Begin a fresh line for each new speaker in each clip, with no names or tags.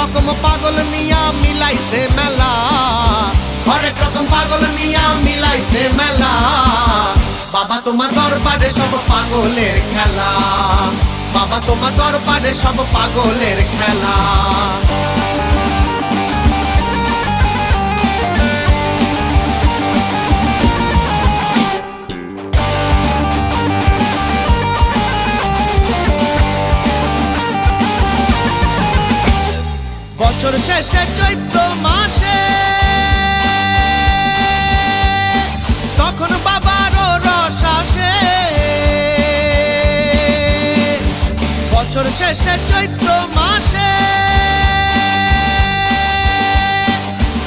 রকম পাগল নিয়া মিলাইছে মেলা, হরেক রকম পাগল নিয়া মিলাইছে মেলা। বাবা তোমার দরবারে সব পাগলের খেলা, বাবা তোমার দরবারে সব পাগলের খেলা। বছর শেষে চৈত্র মাসে তখন বাবারও রস আসে, বছর শেষে চৈত্র মাসে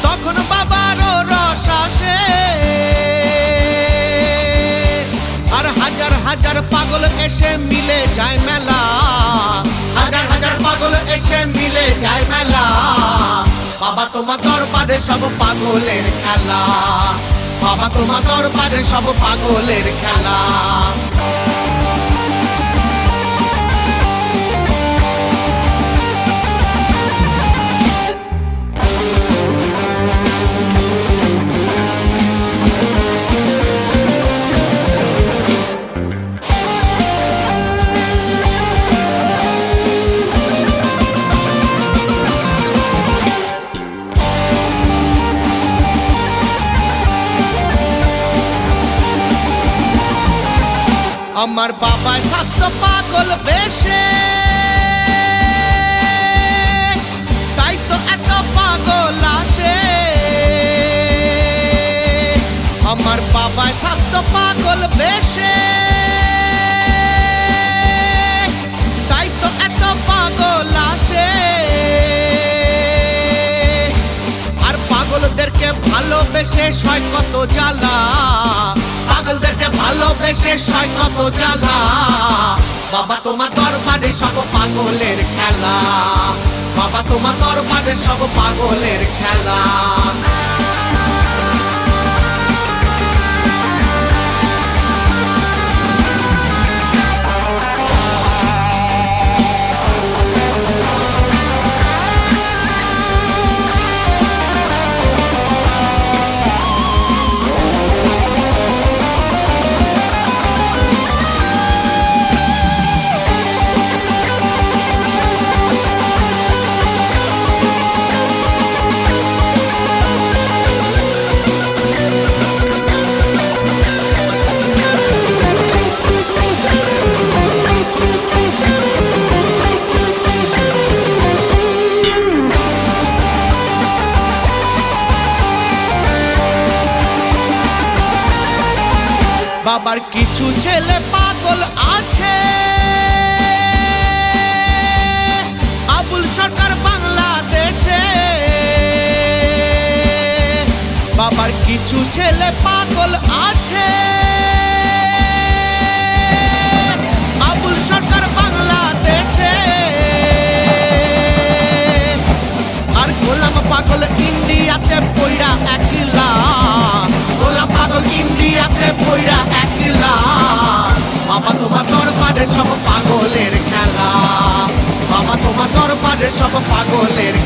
তখন বাবারও রস আসে। আর হাজার হাজার পাগল এসে মিলে যায় মেলা, হাজার হাজার পাগল এসে মিলে যায় মেলা। বাবা তোমার দরবারে সব পাগলের খেলা, বাবা তোমার দরবারে সব পাগলের খেলা। আমার বাবাই থাকতো পাগল বেশে, তাই তো এত পাগল আসে। আমার বাবাই থাকতো পাগল বেশে, তাই তো এত পাগল আসে। আর পাগলদেরকে ভালোবেসে সয় কত জ্বালা, পাগলদেরকে ভালোবেসে সয় কত জ্বালা। বাবা তোমার দরবারে সব পাগলের খেলা, বাবা তোমার দরবারে সব পাগলের খেলা। বাবার কিছু ছেলে পাগল আছে, আবুল সরকার বাংলাদেশে। বাবার কিছু ছেলে পাগল আছে, আবুল সরকার বাংলাদেশে। আর গোলাম পাগল ইন্ডিয়াতে পইড়া একলা, গোলাম পাগল ইন্ডিয়াতে পইড়া একলা। বাবা তোমার দরবারে সব পাগলের খেলা, বাবা তোমার দরবারে সব পাগলের